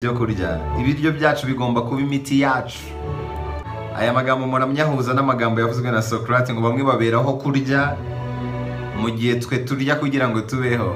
byo kurya ibiryo byacu bigomba kuba imiti yacu. Aya magambo muramyahuza n'amagambo yavuzwe na Socrate ngo bamwe baberaho kurya mu gihe twe turya kugira ngo tubeho.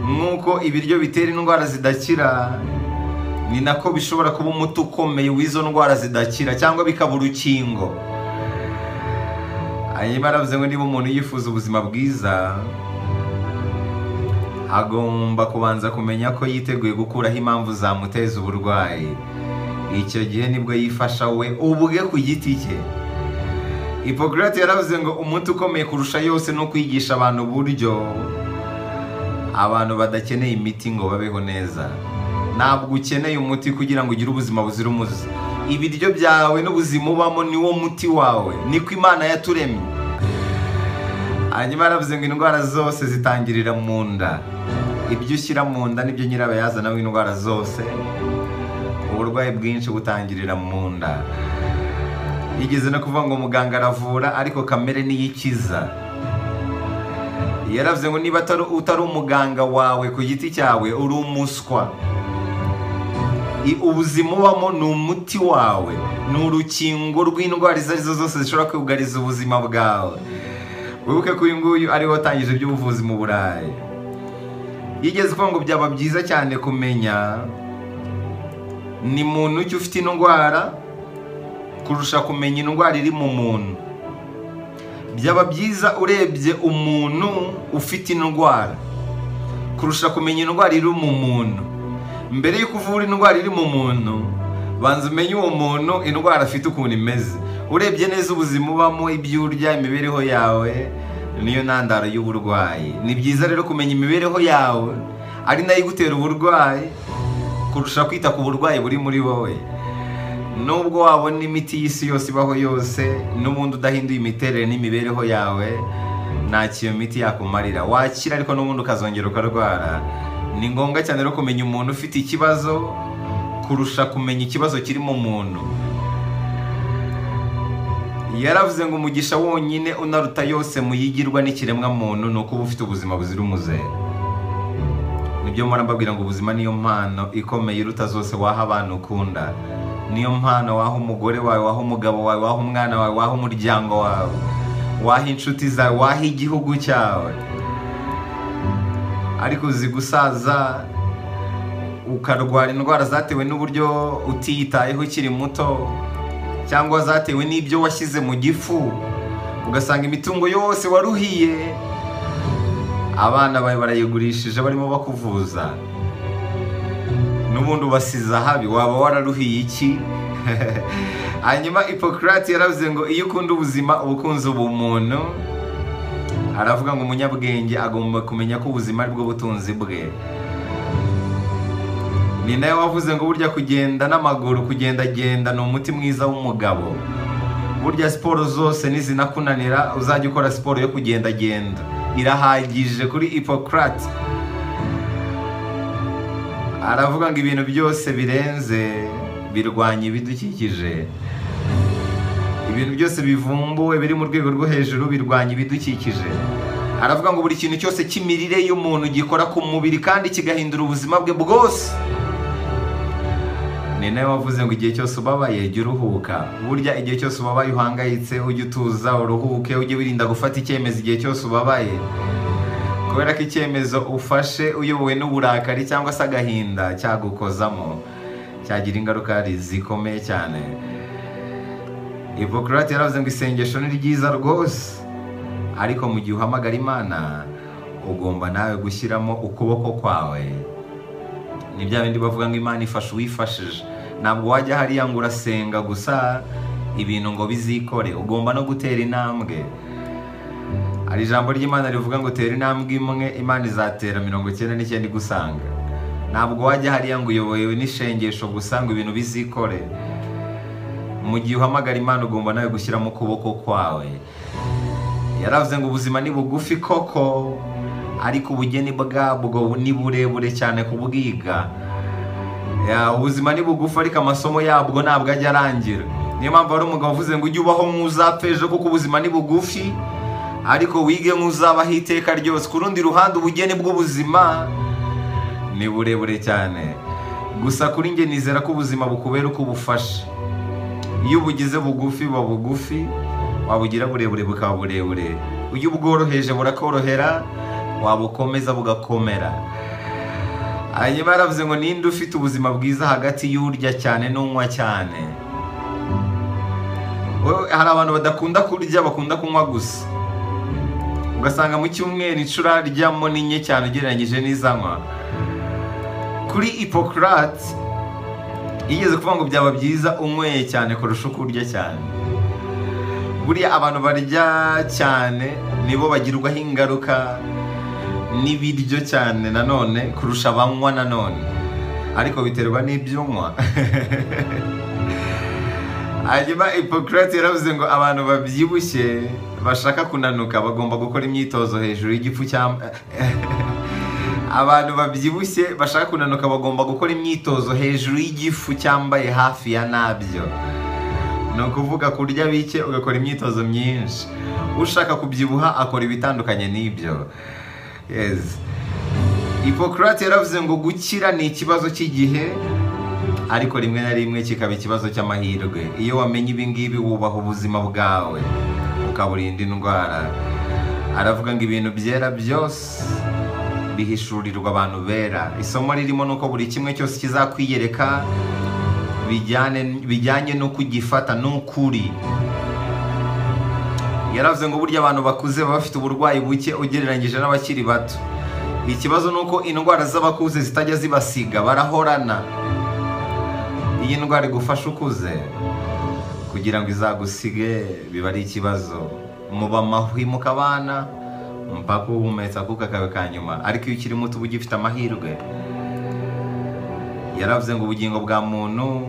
Nk'uko ibiryo bitera indwara zidakira, ni nako bishobora kuba umuti ukomeye w'izo ndwara zidakira cyangwa bikaba urukingo. Hanyuma baravuze ngo niba umuntu yifuza ubuzima bwiza, agomba kubanza kumenya ko yiteguye gukuraho impamvu zamuteza uburwayi. Icyo gihe nibwo yifasha we ubwe ku giti cye. Hippocrate yaravuze ngo umuti ukomeye kurusha yose no kwigisha abantu uburyo abantu badakeneye imiti ngo babeho neza. Ntabwo ukeneye umuti kugira ngo ugire ubuzima buzira umuze. Ibiryo byawe n'ubuzima ubamo niwo muti wawe, niko Imana yaturemye. Hanyuma yaravuze ngo indwara zose zitangirira mu nda. Ibyo ushyira mu nda nibyo nyirabayazana w'indwara zose. Uburwayi bwinshi butangirira mu nda. Yigeze no kuvuga ngo muganga aravura ariko kamere niyo ikiza. Yaravuze ngo niba utari umuganga wawe ku giti cyawe, uri umuswa. Ubuzima ubamo ni umuti wawe, ni urukingo rw'indwara izo arizo zose zishobora kwugariza ubuzima bwawe. Wibuke ko uyu nguyu ariwe watangije iby'ubuvuzi mu Burayi. Yigeze kuvuga ngo byaba byiza cyane kumenya ni muntu ki ufite indwara kurusha kumenya indwara iri mu muntu. Byaba byiza urebye umuntu ufite indwara kurusha kumenya indwara iri mu muntu. Mbere yo kuvura indwara iri mu muntu, banza umenye uwo muntu indwara afite ukuntu imeze. Urebye neza ubuzima ubamo, ibyo urya, imibereho yawe niyo ntandaro y'uburwayi. Ni byiza rero kumenya imibereho yawe ari nayo igutera uburwayi kurusha kwita ku burwayi buri muri wowe. Nubwo wabona imiti y'isi yose ibaho yose, n'ubundi udahinduye imiterere n'imibereho yawe, ntacyo iyo miti yakumarira. Wakira ariko n'ubundi ukazongera ukarwara. Ni ngombwa cyane rero kumenya umuntu ufite ikibazo kurusha kumenya ikibazo kiri mu muntu. Yaravuze ngo umugisha wonyine unaruta yose muyigirwa n'ikiremwa muntu ni ukuba ufite ubuzima buzira umuze. Nibyo mpora mbabwira ngo ubuzima niyo mpano ikomeye iruta zose waha abantu ukunda. Niyo mpano waha umugore wawe, waha umugabo wawe, waha umwana wawe, waha umuryango wawe, waha inshuti zawe, waha igihugu cyawe. Ariko uzi gusaza ukarwara indwara zatewe n'uburyo utiyitayeho ukiri muto, cyangwa zatewe n'ibyo washyize mu gifu, ugasanga imitungo yose waruhiye, abana bawe barayigurishije barimo bakuvuza, n'ubundi ubasize ahabi. Waba wararuhiye iki? Hanyuma Hippocrate yaravuze ngo iyo ukunda ubuzima uba ukunze ubumuntu. Aravuga ngo umunyabwenge agomba kumenya ko ubuzima ari bwo butunzi bwe. Ni nawe wavuze ngo burya kugenda n'amaguru, kugendagenda ni umuti mwiza w'umugabo. Burya siporo zose nizinakunanira uzajya ukora siporo yo kugendagenda, irahagije kuri Hippocrate. Aravuga ngo ibintu byose birenze birwanya ibidukikije. Ibintu byose bivumbuwe biri mu rwego rwo hejuru birwanya ibidukikije. Aravuga ngo buri kintu cyose cy'imirire y'umuntu gikora ku mubiri kandi kigahindura ubuzima bwe bwose. Ni nawe wavuze ngo igihe cyose ubabaye jya uruhuka. Burya igihe cyose ubabaye uhangayitse ujye utuza uruhuke, ujye wirinda gufata icyemezo igihe cyose ubabaye. Kubera ko icyemezo ufashe uyobowe n'uburakari cyangwa se agahinda cyagukozamo, cyagira ingaruka zikomeye cyane. Hippocrate yaravuze ngo isengesho ni ryiza rwose, ariko mu gihe uhamagara Imana ugomba nawe gushyiramo ukuboko kwawe. Ni bya bindi bavuga ngo Imana ifasha uwifashije. Ntabwo wajya hariya ngo urasenga gusa ibintu ngo bizikore, ugomba no gutera intambwe. Hari ijambo ry'Imana rivuga ngo tera intambwe imwe Imana izatera 99 igusanga. Ntabwo wajya hariya ngo uyobowe n'ishengesho gusa ngo ibintu bizikore. Mu gihe uhamagara Imana ugomba nawe gushyiramo ukuboko kwawe. Yaravuze ngo ubuzima ni bugufi koko, ariko ubugeni bwabwo ni burebure cyane kubwiga. Ubuzima ni bugufi ariko amasomo yabwo ntabwo ajya arangira. Niyo mpamvu hari umugabo uvuze ngo ujye ubaho nk'uzapfa ejo, kuko ubuzima ni bugufi ariko wige nk'uzabaho iteka ryose. Ku rundi ruhande ubugeni bw'ubuzima ni burebure cyane. gusa kuri njye nizera ko ubuzima bukubera uko ubufashe. Iyo ubugize bugufi buba bugufi, wabugira burebure bukaba burebure. Iyo ubworoheje burakorohera, wabukomeza bugakomera. Hanyuma yaravuze ngo ninde ufite ubuzima bwiza hagati y'urya cyane n'unywa cyane. Hari abantu badakunda kurya, bakunda kunywa gusa. Ugasanga mu cyumweru inshuro aryamo ni nke cyane ugereranyije n'izanywa. Kuri Hippocrate yigeze kuvuga ngo byaba byiza unyweye cyane kurusha uko urya cyane. Buriya abantu barya cyane nibo bagirwaho ingaruka n'ibiryo cyane nanone kurusha abanywa nanone, ariko biterwa n'ibyo unywa. Hanyuma Hippocrate yaravuze ngo abantu babyibushye bashaka kunanuka bagomba gukora imyitozo hejuru y'igifu abantu babyibushye bashaka kunanuka bagomba gukora imyitozo hejuru y'igifu cyambaye hafi ya nabyo. Ni ukuvuga kurya bike ugakora imyitozo myinshi. Ushaka kubyibuha akora ibitandukanye n'ibyo. Yes. Hippocrate yaravuze ngo gukira ni ikibazo cy'igihe, ariko rimwe na rimwe kikaba ikibazo cy'amahirwe. Iyo wamenye ibi ngibi wubaha ubuzima bwawe ukaburinda indwara. Aravuga ngo ibintu byera byose bihishurirwa abantu bera. Isomo ririmo nuko buri kimwe cyose kizakwiyereka bijyanye no kugifata n'ukuri. Yaravuze ngo burya abantu bakuze baba bafite uburwayi buke ugereranyije n'abakiri bato. Ikibazo nuko indwara z'abakuze zitajya zibasiga, barahorana. Iyi ndwara igufasha ukuze kugira ngo izagusige biba ari ikibazo. Muba amahwi mukabana mpaka uhumetse akuka kawe ka nyuma, ariko iyo ukiri muto uba ugifite amahirwe. Yaravuze ngo ubugingo bwa muntu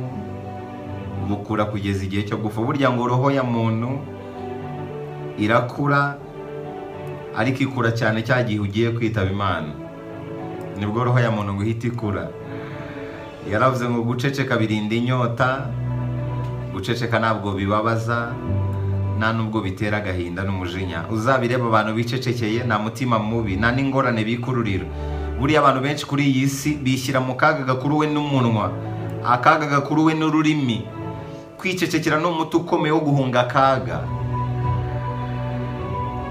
bukura kugeza igihe cyo gupfa. Burya ngo roho ya muntu irakura, ariko ikura cyane cya gihe ugiye kwitaba Imana, nibwo roho ya muntu ngo ihita ikura. Yaravuze ngo guceceka birinda inyota, guceceka ntabwo bibabaza, nta nubwo bitera agahinda n'umujinya. Uzabireba abantu bicecekeye nta mutima mubi, nta n'ingorane bikururira. Buriya abantu benshi kuri iyi si bishyira mu kaga gakuruwe n'umunwa, akaga gakuruwe n'ururimi. Kwicecekera ni umuti ukomeye wo guhunga akaga.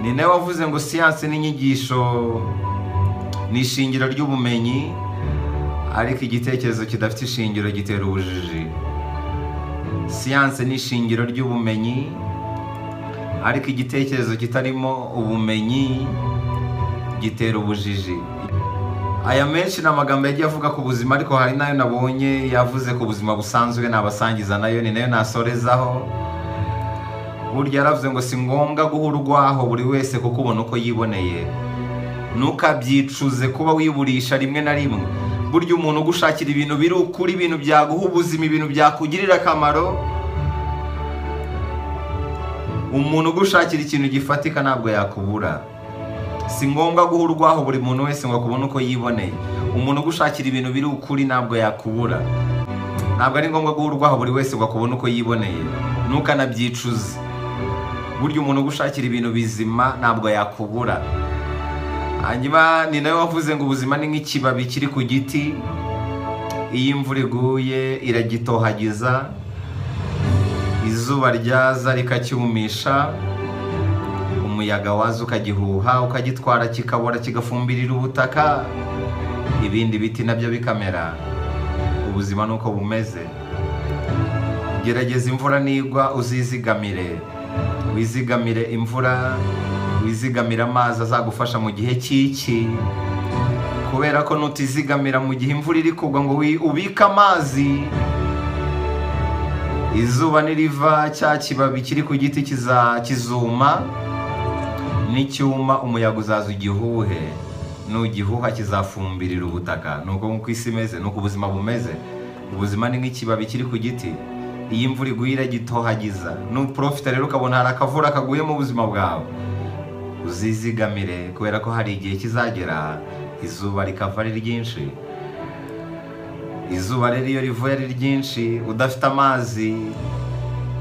Ni nawe wavuze ngo siyanse n'inyigisho ni ishingiro ry'ubumenyi, ariko igitekerezo kidafite ishingiro gitera ubujiji. Siyanse ni ishingiro ry'ubumenyi, ariko igitekerezo kitarimo ubumenyi gitera ubujiji. Aya menshi ni amagambo yagiye avuga ku buzima, ariko hari nayo nabonye yavuze ku buzima busanzwe, nabasangiza nayo, ni nayo nasorezaho. Burya yaravuze ngo si ngombwa guha urwaho buri wese kuko ubona uko yiboneye. Ntukabyicuze kuba wiburisha rimwe na rimwe. Burya umuntu ugushakira ibintu biri ukuri, ibintu byaguha ubuzima, ibintu byakugirira akamaro, umuntu ugushakira ikintu gifatika ntabwo yakubura. Si ngombwa guha urwaho buri muntu wese ngo akubone uko yiboneye. Umuntu ugushakira ibintu biri ukuri ntabwo yakubura. Ntabwo ari ngombwa guha urwaho buri wese ngo akubone uko yiboneye. Ntukanabyicuze. Burya umuntu ugushakira ibintu bizima ntabwo yakubura. Hanyuma ni nawe wavuze ngo ubuzima ni nk'ikibabi kiri ku giti, iyo imvura iguye iragitohagiza, izuba ryaza rikacyumisha, umuyaga waza ukagihuha ukagitwara kikabora kigafumbirira ubutaka, ibindi biti nabyo bikamera. Ubuzima nuko bumeze. Gerageza imvura nigwa uzizigamire, wizigamire imvura, wizigamira amazi azagufasha mu gihe cy'iki, kubera ko nutizigamira mu gihe imvura iri kugwa ngo ubike amazi, izuba niriva cya kibabi kiri ku giti kizuma, n'icyuma umuyaga uzaza ugihuhe, nugihuha kizafumbirira ubutaka. Nuko nk'uko isi imeze nuko ubuzima bumeze. Ubuzima ni nk'ikibabi kiri ku giti, iyi imvura iguye iragitohagiza. Nuprofita rero ukabona hari akavura kaguye mu buzima bwawe, uzizigamire, kubera ko hari igihe kizagera izuba rikava ari ryinshi. Izuba rero iyo rivuye ari ryinshi udafite amazi,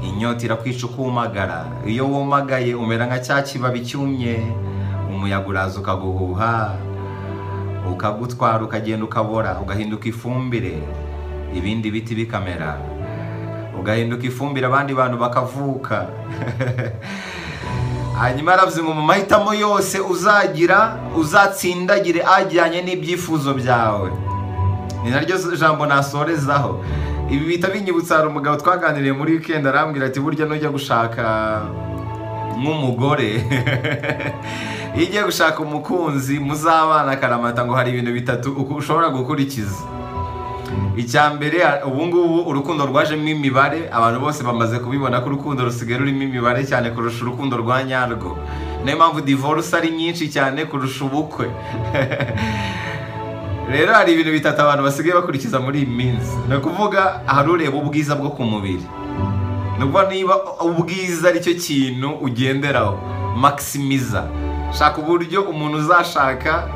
inyota irakwica ukumagara. Iyo wumagaye umera nka cya kibabi cyumye, umuyaga uraza ukaguhuha, ukagutwara ukagenda ukabora, ugahinduka ifumbire. ibindi biti bikamera, ugahinduka ifumbire abandi bantu bakavuka. Hanyuma aravuze ngo mu mahitamo yose uzagira uzatsindagire ajyanye n'ibyifuzo byawe. Ni naryo jambo nasorezaho. Ibi bita binyibutsa, hari umugabo twaganiriye muri weekend arambwira ati burya nujya gushaka nk'umugore iyo ugiye gushaka umukunzi muzabana akaramata ngo hari ibintu bitatu ushobora gukurikiza. Icya mbere, ubu ngubu urukundo rwajemo imibare, abantu bose bamaze kubibona ko urukundo rusigaye rurimo imibare cyane kurusha urukundo rwa nyarwo. Niyo mpamvu divorce ari nyinshi cyane kurusha ubukwe. Rero hari ibintu bitatu abantu basigaye bakurikiza muri iyi minsi. Ni ukuvuga, hari ureba ubwiza bwo ku mubiri. Ni ukuvuga niba ubwiza ari cyo kintu ugenderaho, maximiza. Shaka uburyo umuntu uzashaka